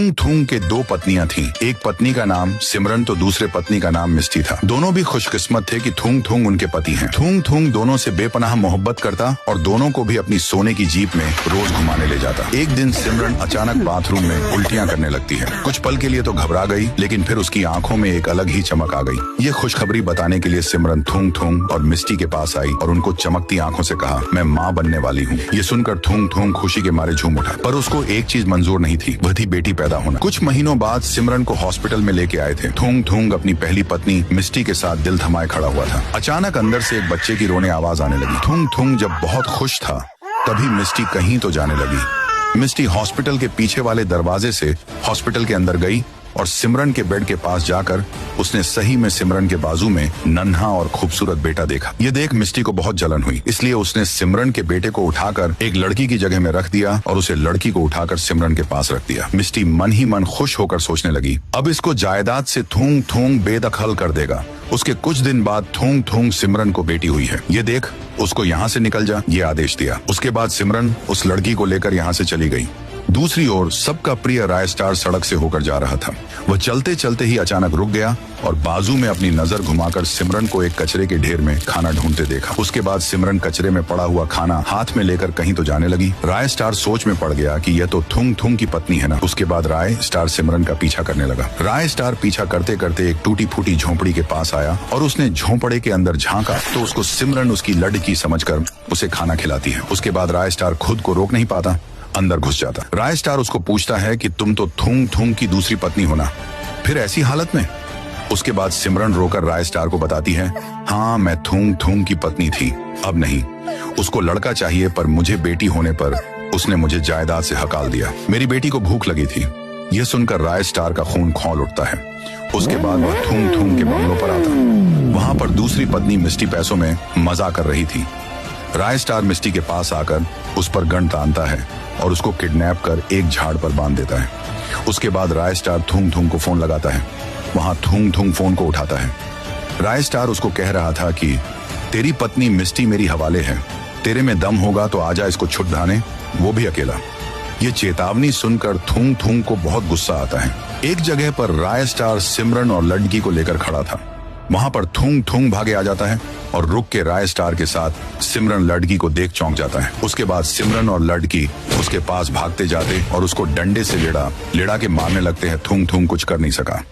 थूंग थूंग के दो पत्नियां थीं। एक पत्नी का नाम सिमरन तो दूसरे पत्नी का नाम मिस्टी था। दोनों भी खुशकिस्मत थे कि थूंग थूंग उनके पति हैं। थूंग थूंग दोनों से बेपनाह मोहब्बत करता और दोनों को भी अपनी सोने की जीप में रोज घुमाने ले जाता। एक दिन सिमरन अचानक बाथरूम में उल्टियां करने लगती है। कुछ पल के लिए तो घबरा गई, लेकिन फिर उसकी आंखों में एक अलग ही चमक आ गई। ये खुशखबरी बताने के लिए सिमरन थूंग थूंग और मिस्टी के पास आई और उनको चमकती आंखों से कहा, मैं माँ बनने वाली हूँ। ये सुनकर थूंग थूंग खुशी के मारे झूम उठा, पर उसको एक चीज मंजूर नहीं थी, वह थी बेटी पैदा होना। कुछ महीनों बाद सिमरन को हॉस्पिटल में लेके आए थे। थूंग थूंग अपनी पहली पत्नी मिस्टी के साथ दिल थमाए खड़ा हुआ था। अचानक अंदर से एक बच्चे की रोने आवाज आने लगी। थूंग थूंग जब बहुत खुश था, तभी मिस्टी कहीं तो जाने लगी। मिस्टी हॉस्पिटल के पीछे वाले दरवाजे से हॉस्पिटल के अंदर गई और सिमरन के बेड के पास जाकर उसने सही में सिमरन के बाजू में नन्हा और खूबसूरत बेटा देखा। ये देख मिस्टी को बहुत जलन हुई, इसलिए उसने सिमरन के बेटे को उठाकर एक लड़की की जगह में रख दिया और उसे लड़की को उठाकर सिमरन के पास रख दिया। मिस्टी मन ही मन खुश होकर सोचने लगी, अब इसको जायदाद से थूंग थूंग बेदखल कर देगा। उसके कुछ दिन बाद थूंग थूंग सिमरन को बेटी हुई है। ये देख, उसको यहाँ से निकल जा, ये आदेश दिया। उसके बाद सिमरन उस लड़की को लेकर यहाँ से चली गई। दूसरी ओर सबका प्रिय राय स्टार सड़क से होकर जा रहा था। वह चलते चलते ही अचानक रुक गया और बाजू में अपनी नजर घुमाकर सिमरन को एक कचरे के ढेर में खाना ढूंढते देखा। उसके बाद सिमरन कचरे में पड़ा हुआ खाना हाथ में लेकर कहीं तो जाने लगी। राय स्टार सोच में पड़ गया कि यह तो थूंग थूंग की पत्नी है ना। उसके बाद राय स्टार सिमरन का पीछा करने लगा। राय स्टार पीछा करते करते एक टूटी फूटी झोंपड़ी के पास आया और उसने झोंपड़े के अंदर झांका तो उसको सिमरन उसकी लड़की समझकर उसे खाना खिलाती है। उसके बाद राय स्टार खुद को रोक नहीं पाता, अंदर घुस जाता। राय स्टार उसको पूछता है कि तुम तो थूंग थूंग की दूसरी पत्नी हो ना, फिर ऐसी हालत में? उसके बाद सिमरन रोकर राय स्टार को बताती है, हाँ मैं थूंग थूंग की पत्नी थी, अब नहीं। उसको लड़का चाहिए, पर मुझे बेटी होने पर उसने मुझे जायदाद से हकाल दिया। मेरी बेटी को भूख लगी थी। यह सुनकर राय स्टार का खून खौल उठता है। उसके बाद वह थूंग थूंग के बंगलों पर आता। वहां पर दूसरी पत्नी मिस्टी पैसों में मजा कर रही थी। राय स्टार मिस्टी के पास आकर उस पर गन तानता है और उसको किडनैप कर एक झाड़ पर बांध देता है। उसके बाद राय स्टार थूंग थूंग को फोन लगाता है। वहां थूंग थूंग फोन को उठाता है। राय स्टार उसको कह रहा था कि तेरी पत्नी मिस्टी मेरी हवाले है, तेरे में दम होगा तो आजा इसको छुड़ाने, वो भी अकेला। ये चेतावनी सुनकर थूंग थूंग को बहुत गुस्सा आता है। एक जगह पर राय स्टार सिमरन और लड़की को लेकर खड़ा था। वहां पर थूंग थूंग भागे आ जाता है और रुक के राय स्टार के साथ सिमरन लड़की को देख चौंक जाता है। उसके बाद सिमरन और लड़की उसके पास भागते जाते और उसको डंडे से लेड़ा के मारने लगते हैं। थूंग थूंग कुछ कर नहीं सका।